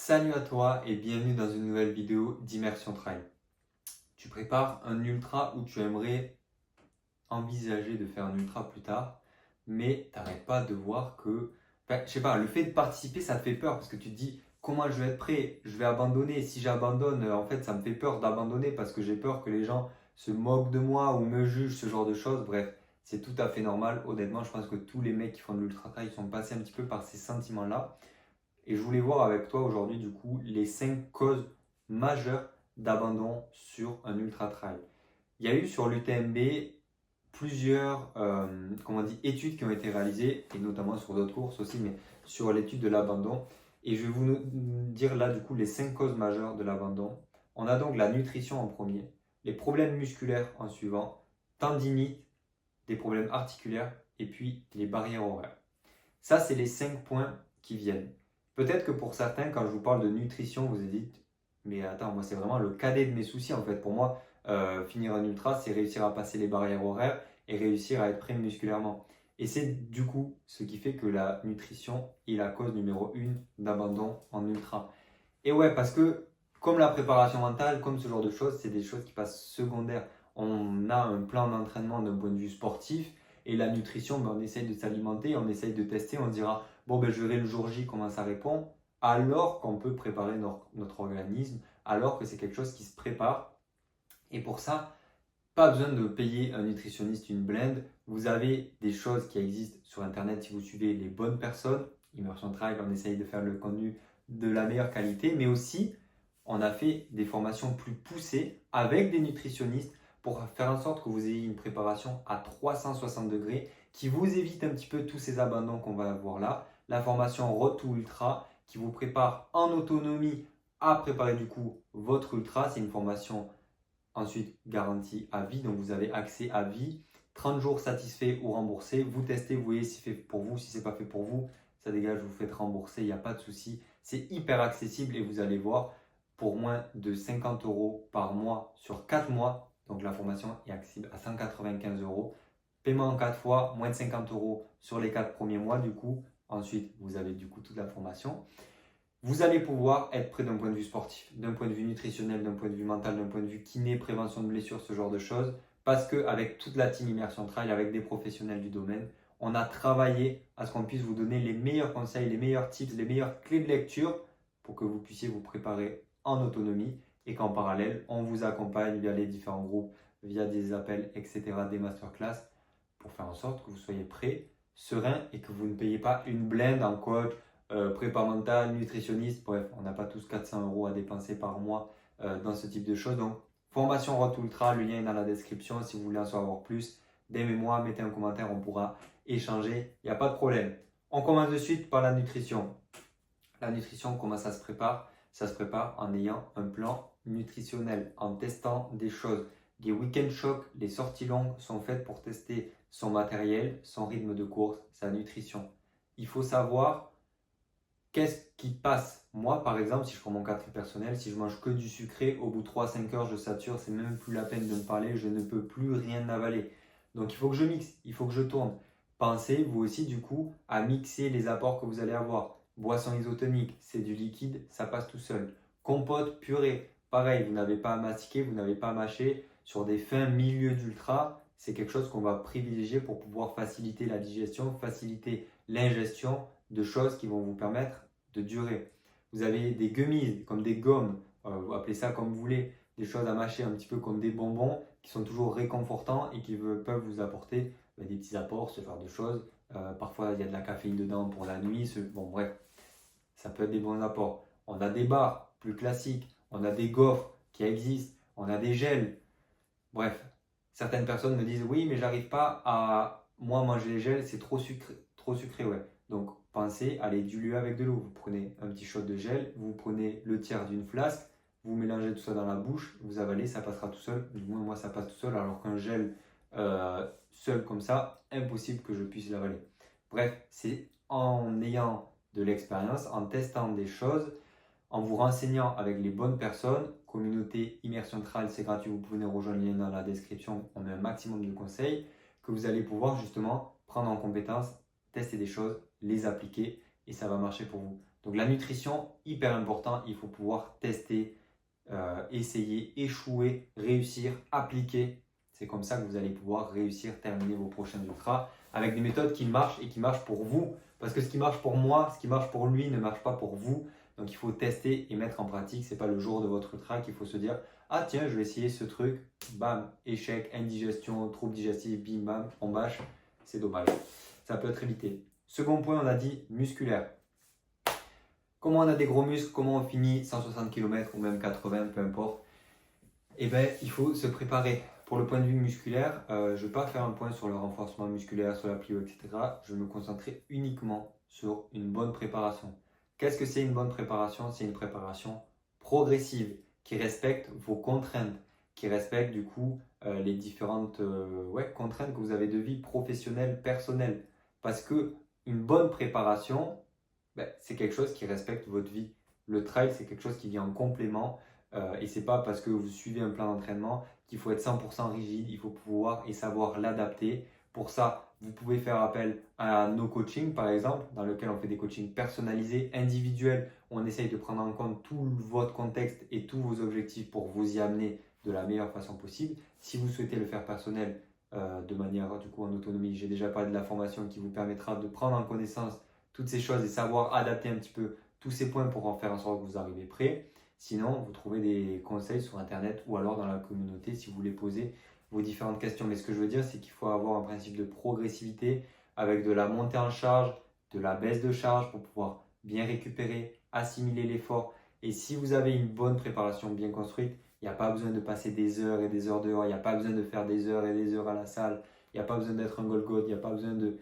Salut à toi et bienvenue dans une nouvelle vidéo d'Immersion Trail. Tu prépares un ultra où tu aimerais envisager de faire un ultra plus tard, mais tu n'arrêtes pas de voir que, je sais pas, le fait de participer ça te fait peur parce que tu te dis comment je vais être prêt, je vais abandonner. Si j'abandonne, en fait ça me fait peur d'abandonner parce que j'ai peur que les gens se moquent de moi ou me jugent, ce genre de choses. Bref, c'est tout à fait normal. Honnêtement, je pense que tous les mecs qui font de l'ultra trail sont passés un petit peu par ces sentiments-là. Et je voulais voir avec toi aujourd'hui, du coup, les 5 causes majeures d'abandon sur un ultra trail. Il y a eu sur l'UTMB plusieurs études qui ont été réalisées, et notamment sur d'autres courses aussi, mais sur l'étude de l'abandon. Et je vais vous dire là, du coup, les 5 causes majeures de l'abandon. On a donc la nutrition en premier, les problèmes musculaires en suivant, tendinite, des problèmes articulaires, et puis les barrières horaires. Ça, c'est les 5 points qui viennent. Peut-être que pour certains, quand je vous parle de nutrition, vous vous dites, mais attends, moi c'est vraiment le cadet de mes soucis en fait. Pour moi, finir un ultra, c'est réussir à passer les barrières horaires et réussir à être prêt musculairement. Et c'est du coup ce qui fait que la nutrition est la cause numéro 1 d'abandon en ultra. Et ouais, parce que comme la préparation mentale, comme ce genre de choses, c'est des choses qui passent secondaires. On a un plan d'entraînement d'un point de vue sportif et la nutrition, ben, on essaye de s'alimenter, on essaye de tester, on se dira, bon, ben, je verrai le jour J comment ça répond, alors qu'on peut préparer notre organisme, alors que c'est quelque chose qui se prépare. Et pour ça, pas besoin de payer un nutritionniste une blende. Vous avez des choses qui existent sur Internet si vous suivez les bonnes personnes. Immersion Trail, on essaye de faire le contenu de la meilleure qualité, mais aussi on a fait des formations plus poussées avec des nutritionnistes pour faire en sorte que vous ayez une préparation à 360 degrés qui vous évite un petit peu tous ces abandons qu'on va avoir là. La formation Road to Ultra qui vous prépare en autonomie à préparer du coup votre ultra. C'est une formation ensuite garantie à vie, donc vous avez accès à vie. 30 jours satisfaits ou remboursés. Vous testez, vous voyez si c'est fait pour vous, si c'est pas fait pour vous, ça dégage, vous faites rembourser, il n'y a pas de souci. C'est hyper accessible et vous allez voir, pour moins de 50 euros par mois sur 4 mois, donc la formation est accessible à 195 euros. Paiement en 4 fois, moins de 50 euros sur les 4 premiers mois du coup. Ensuite, vous avez du coup toute la formation. Vous allez pouvoir être prêt d'un point de vue sportif, d'un point de vue nutritionnel, d'un point de vue mental, d'un point de vue kiné, prévention de blessures, ce genre de choses. Parce qu'avec toute la team Immersion Trail, avec des professionnels du domaine, on a travaillé à ce qu'on puisse vous donner les meilleurs conseils, les meilleurs tips, les meilleures clés de lecture pour que vous puissiez vous préparer en autonomie et qu'en parallèle, on vous accompagne via les différents groupes, via des appels, etc., des masterclass pour faire en sorte que vous soyez prêt, serein et que vous ne payez pas une blinde en coach, prépa mentale, nutritionniste, bref, on n'a pas tous 400 euros à dépenser par mois dans ce type de choses. Donc, formation Road Ultra, le lien est dans la description si vous voulez en savoir plus. Dès-moi, mettez un commentaire, on pourra échanger, il n'y a pas de problème. On commence de suite par la nutrition. La nutrition, comment ça se prépare? Ça se prépare en ayant un plan nutritionnel, en testant des choses. Les week-end shocks, les sorties longues sont faites pour tester son matériel, son rythme de course, sa nutrition. Il faut savoir qu'est-ce qui passe. Moi, par exemple, si je prends mon cas très personnel, si je mange que du sucré, au bout de 3-5 heures, je sature, c'est même plus la peine de me parler, je ne peux plus rien avaler. Donc il faut que je mixe, il faut que je tourne. Pensez, vous aussi, du coup, à mixer les apports que vous allez avoir. Boisson isotonique, c'est du liquide, ça passe tout seul. Compote, purée, pareil, vous n'avez pas à mastiquer, vous n'avez pas à mâcher. Sur des fins milieux d'ultra, c'est quelque chose qu'on va privilégier pour pouvoir faciliter la digestion, faciliter l'ingestion de choses qui vont vous permettre de durer. Vous avez des gummies, comme des gommes, vous appelez ça comme vous voulez, des choses à mâcher un petit peu comme des bonbons qui sont toujours réconfortants et qui peuvent vous apporter des petits apports, ce genre de choses. Parfois, il y a de la caféine dedans pour la nuit. Bon, bref, ça peut être des bons apports. On a des bars plus classiques, on a des gaufres qui existent, on a des gels. Bref, certaines personnes me disent oui, mais j'arrive pas à moi manger les gels, c'est trop sucré, ouais. Donc pensez à les diluer avec de l'eau. Vous prenez un petit shot de gel, vous prenez le tiers d'une flasque, vous mélangez tout ça dans la bouche, vous avalez, ça passera tout seul. Du moins moi ça passe tout seul, alors qu'un gel seul comme ça, impossible que je puisse l'avaler. Bref, c'est en ayant de l'expérience, en testant des choses, en vous renseignant avec les bonnes personnes. Communauté Immersion Trail, c'est gratuit, vous pouvez nous rejoindre, le lien dans la description, on met un maximum de conseils que vous allez pouvoir justement prendre en compétence, tester des choses, les appliquer et ça va marcher pour vous. Donc la nutrition, hyper important, il faut pouvoir tester, essayer, échouer, réussir, appliquer. C'est comme ça que vous allez pouvoir réussir, terminer vos prochains ultras avec des méthodes qui marchent et qui marchent pour vous. Parce que ce qui marche pour moi, ce qui marche pour lui ne marche pas pour vous. Donc il faut tester et mettre en pratique. Ce n'est pas le jour de votre ultra qu'il faut se dire « Ah tiens, je vais essayer ce truc. » Bam, échec, indigestion, trouble digestif, bim bam, on bâche. C'est dommage. Ça peut être évité. Second point, on a dit musculaire. Comment on a des gros muscles, comment on finit 160 km ou même 80, peu importe. Eh bien, il faut se préparer. Pour le point de vue musculaire, je ne vais pas faire un point sur le renforcement musculaire, sur la plio, etc. Je vais me concentrer uniquement sur une bonne préparation. Qu'est-ce que c'est une bonne préparation? C'est une préparation progressive qui respecte vos contraintes, qui respecte du coup les différentes contraintes que vous avez de vie professionnelle, personnelle. Parce que une bonne préparation, c'est quelque chose qui respecte votre vie. Le trail, c'est quelque chose qui vient en complément. Et c'est pas parce que vous suivez un plan d'entraînement qu'il faut être 100% rigide, il faut pouvoir et savoir l'adapter. Pour ça, vous pouvez faire appel à nos coachings, par exemple, dans lequel on fait des coachings personnalisés, individuels, où on essaye de prendre en compte tout votre contexte et tous vos objectifs pour vous y amener de la meilleure façon possible. Si vous souhaitez le faire personnel de manière du coup en autonomie, j'ai déjà parlé de la formation qui vous permettra de prendre en connaissance toutes ces choses et savoir adapter un petit peu tous ces points pour en faire en sorte que vous arrivez prêt. Sinon, vous trouvez des conseils sur Internet ou alors dans la communauté si vous voulez poser vos différentes questions. Mais ce que je veux dire, c'est qu'il faut avoir un principe de progressivité avec de la montée en charge, de la baisse de charge pour pouvoir bien récupérer, assimiler l'effort. Et si vous avez une bonne préparation bien construite, il n'y a pas besoin de passer des heures et des heures dehors, il n'y a pas besoin de faire des heures et des heures à la salle, il n'y a pas besoin d'être un Golgoth, il n'y a pas besoin de...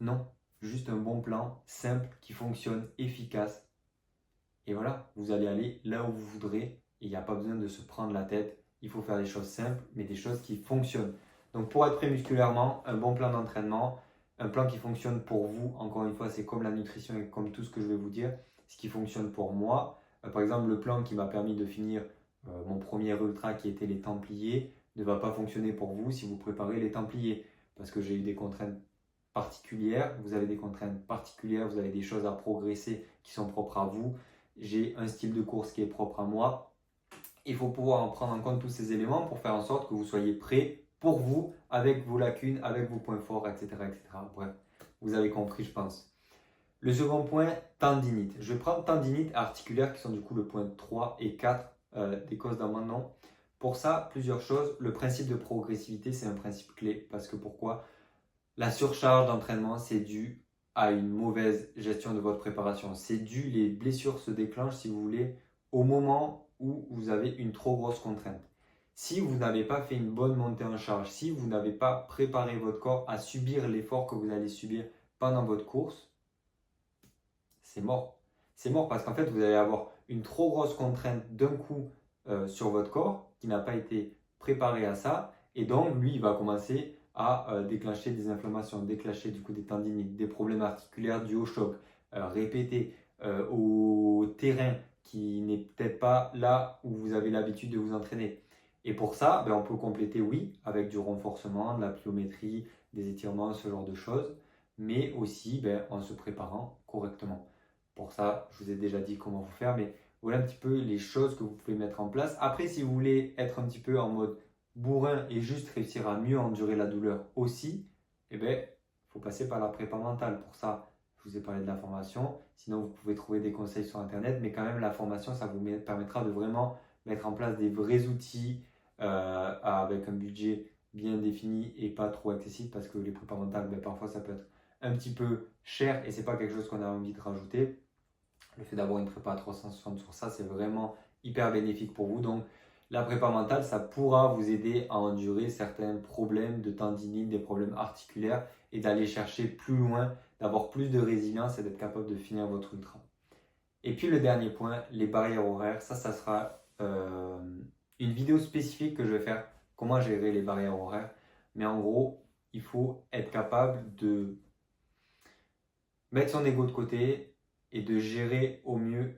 Non, juste un bon plan, simple, qui fonctionne, efficace. Et voilà, vous allez aller là où vous voudrez et il n'y a pas besoin de se prendre la tête. Il faut faire des choses simples, mais des choses qui fonctionnent. Donc pour être prêt musculairement, un bon plan d'entraînement, un plan qui fonctionne pour vous, encore une fois, c'est comme la nutrition et comme tout ce que je vais vous dire, ce qui fonctionne pour moi. Par exemple, le plan qui m'a permis de finir mon premier ultra qui était les Templiers ne va pas fonctionner pour vous si vous préparez les Templiers. Parce que j'ai eu des contraintes particulières, vous avez des contraintes particulières, vous avez des choses à progresser qui sont propres à vous. J'ai un style de course qui est propre à moi. Il faut pouvoir en prendre en compte tous ces éléments pour faire en sorte que vous soyez prêt pour vous, avec vos lacunes, avec vos points forts, etc. etc. Bref, vous avez compris, je pense. Le second point, tendinite. Je vais prendre tendinite articulaire qui sont du coup le point 3 et 4 des causes d'abandon. Pour ça, plusieurs choses. Le principe de progressivité, c'est un principe clé. Parce que pourquoi? La surcharge d'entraînement, c'est dû à une mauvaise gestion de votre préparation. C'est dû, les blessures se déclenchent, si vous voulez, au moment où vous avez une trop grosse contrainte. Si vous n'avez pas fait une bonne montée en charge, si vous n'avez pas préparé votre corps à subir l'effort que vous allez subir pendant votre course, c'est mort. C'est mort parce qu'en fait, vous allez avoir une trop grosse contrainte d'un coup sur votre corps qui n'a pas été préparé à ça. Et donc, lui, il va commencer à déclencher des inflammations, déclencher du coup des tendinites, des problèmes articulaires dus au choc, répétés au terrain qui n'est peut-être pas là où vous avez l'habitude de vous entraîner. Et pour ça, on peut compléter, oui, avec du renforcement, de la pliométrie, des étirements, ce genre de choses, mais aussi en se préparant correctement. Pour ça, je vous ai déjà dit comment vous faire, mais voilà un petit peu les choses que vous pouvez mettre en place. Après, si vous voulez être un petit peu en mode bourrin et juste réussir à mieux endurer la douleur aussi, il faut passer par la prépa mentale. Pour ça, je vous ai parlé de la formation. Sinon, vous pouvez trouver des conseils sur Internet, mais quand même, la formation, ça vous permettra de vraiment mettre en place des vrais outils avec un budget bien défini et pas trop accessible parce que les prépas mentales, parfois, ça peut être un petit peu cher et c'est pas quelque chose qu'on a envie de rajouter. Le fait d'avoir une prépa à 360 sur ça, c'est vraiment hyper bénéfique pour vous. Donc, la prépa mentale, ça pourra vous aider à endurer certains problèmes de tendinite, des problèmes articulaires et d'aller chercher plus loin, d'avoir plus de résilience et d'être capable de finir votre ultra. Et puis le dernier point, les barrières horaires. Ça sera une vidéo spécifique que je vais faire, comment gérer les barrières horaires. Mais en gros, il faut être capable de mettre son ego de côté et de gérer au mieux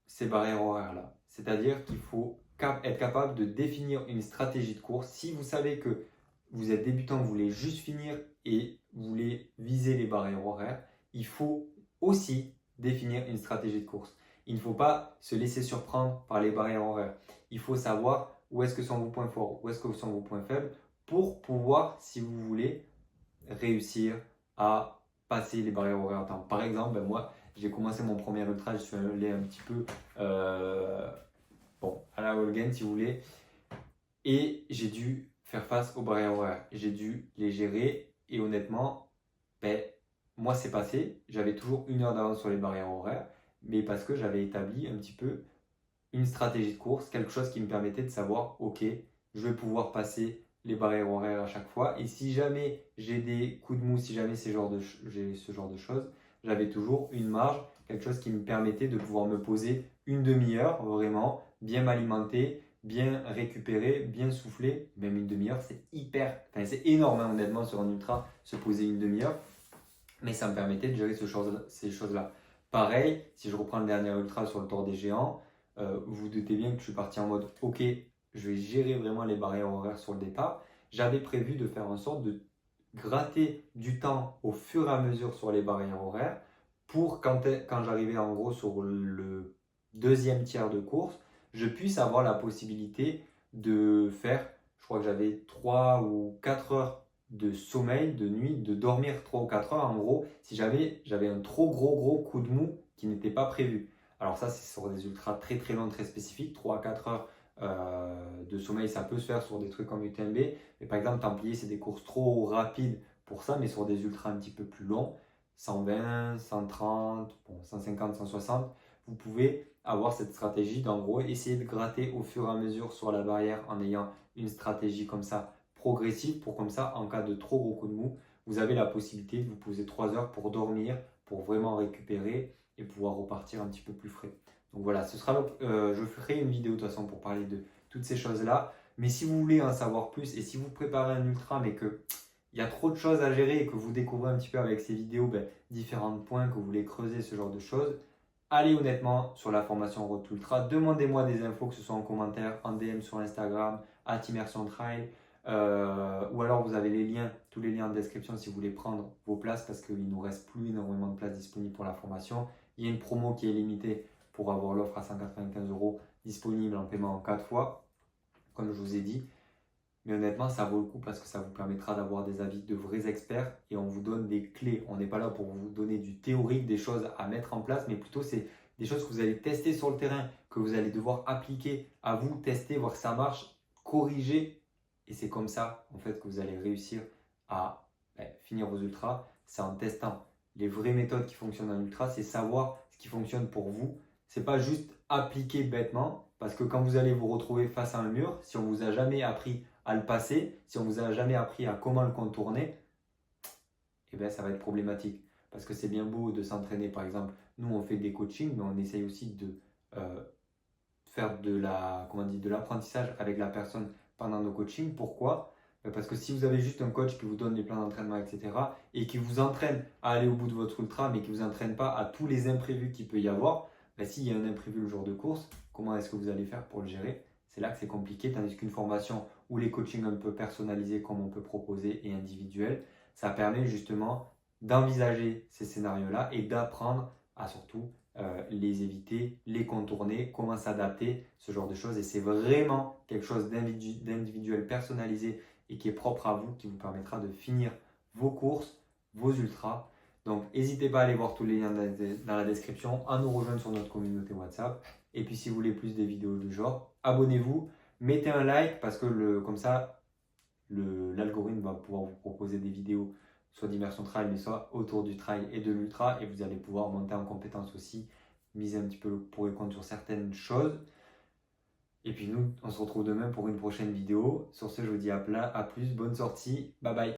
ces barrières horaires-là. C'est-à-dire qu'il faut être capable de définir une stratégie de course. Si vous savez que vous êtes débutant, vous voulez juste finir et vous voulez viser les barrières horaires, il faut aussi définir une stratégie de course. Il ne faut pas se laisser surprendre par les barrières horaires. Il faut savoir où est-ce que sont vos points forts, où est-ce que sont vos points faibles pour pouvoir, si vous voulez, réussir à passer les barrières horaires en temps. Par exemple, moi, j'ai commencé mon premier ultra, je suis allé un petit peu à la Holgen, si vous voulez, et j'ai dû faire face aux barrières horaires. J'ai dû les gérer et honnêtement, moi c'est passé. J'avais toujours 1 heure d'avance sur les barrières horaires, mais parce que j'avais établi un petit peu une stratégie de course, quelque chose qui me permettait de savoir, ok, je vais pouvoir passer les barrières horaires à chaque fois. Et si jamais j'ai des coups de mou, si jamais j'ai ce genre de choses, j'avais toujours une marge, quelque chose qui me permettait de pouvoir me poser une demi-heure, vraiment, bien m'alimenter, bien récupérer, bien souffler. Même une demi-heure, c'est énorme honnêtement sur un ultra, se poser une demi-heure. Mais ça me permettait de gérer ces choses-là. Pareil, si je reprends le dernier ultra sur le Tour des Géants, vous vous doutez bien que je suis parti en mode ok, je vais gérer vraiment les barrières horaires sur le départ. J'avais prévu de faire en sorte de gratter du temps au fur et à mesure sur les barrières horaires pour quand j'arrivais en gros sur le deuxième tiers de course, je puisse avoir la possibilité de faire, je crois que j'avais 3 ou 4 heures de sommeil, de nuit, de dormir 3 ou 4 heures en gros, si j'avais un trop gros coup de mou qui n'était pas prévu. Alors ça, c'est sur des ultras très très longs, très spécifiques, 3 à 4 heures de sommeil, ça peut se faire sur des trucs comme UTMB. Mais par exemple, Templier, c'est des courses trop rapides pour ça, mais sur des ultras un petit peu plus longs, 120, 130, 150, 160, vous pouvez avoir cette stratégie d'en gros essayer de gratter au fur et à mesure sur la barrière en ayant une stratégie comme ça progressive pour comme ça, en cas de trop gros coup de mou, vous avez la possibilité de vous poser 3 heures pour dormir, pour vraiment récupérer et pouvoir repartir un petit peu plus frais. Donc voilà, je ferai une vidéo de toute façon pour parler de toutes ces choses-là. Mais si vous voulez en savoir plus et si vous préparez un ultra mais que il y a trop de choses à gérer et que vous découvrez un petit peu avec ces vidéos différents points que vous voulez creuser, ce genre de choses, allez honnêtement sur la formation Road to Ultra. Demandez-moi des infos, que ce soit en commentaire, en DM sur Instagram, @immersiontrail, ou alors vous avez tous les liens en description si vous voulez prendre vos places parce qu'il ne nous reste plus énormément de places disponibles pour la formation. Il y a une promo qui est limitée pour avoir l'offre à 195 € disponible en paiement en 4 fois, comme je vous ai dit. Mais honnêtement, ça vaut le coup parce que ça vous permettra d'avoir des avis de vrais experts et on vous donne des clés. On n'est pas là pour vous donner du théorique, des choses à mettre en place, mais plutôt c'est des choses que vous allez tester sur le terrain, que vous allez devoir appliquer à vous, tester, voir si ça marche, corriger. Et c'est comme ça en fait que vous allez réussir à finir vos ultras. C'est en testant. Les vraies méthodes qui fonctionnent en ultra, c'est savoir ce qui fonctionne pour vous. C'est pas juste appliquer bêtement parce que quand vous allez vous retrouver face à un mur, si on vous a jamais appris à le passer, si on vous a jamais appris à comment le contourner, ça va être problématique. Parce que c'est bien beau de s'entraîner, par exemple, nous on fait des coachings, mais on essaye aussi de faire de l'apprentissage avec la personne pendant nos coachings. Pourquoi? Parce que si vous avez juste un coach qui vous donne des plans d'entraînement, etc., et qui vous entraîne à aller au bout de votre ultra, mais qui ne vous entraîne pas à tous les imprévus qu'il peut y avoir, s'il y a un imprévu le jour de course, comment est-ce que vous allez faire pour le gérer? C'est là que c'est compliqué, tandis qu'une formation ou les coachings un peu personnalisés comme on peut proposer et individuels, ça permet justement d'envisager ces scénarios-là et d'apprendre à surtout les éviter, les contourner, comment s'adapter, ce genre de choses. Et c'est vraiment quelque chose d'individuel, personnalisé et qui est propre à vous, qui vous permettra de finir vos courses, vos ultras. Donc n'hésitez pas à aller voir tous les liens dans la description, à nous rejoindre sur notre communauté WhatsApp. Et puis si vous voulez plus des vidéos du genre, abonnez-vous, mettez un like parce que comme ça, l'algorithme va pouvoir vous proposer des vidéos soit d'immersion trail, mais soit autour du trail et de l'ultra, et vous allez pouvoir monter en compétence aussi, miser un petit peu le pour et contre sur certaines choses. Et puis nous, on se retrouve demain pour une prochaine vidéo. Sur ce, je vous dis à plus, bonne sortie, bye bye.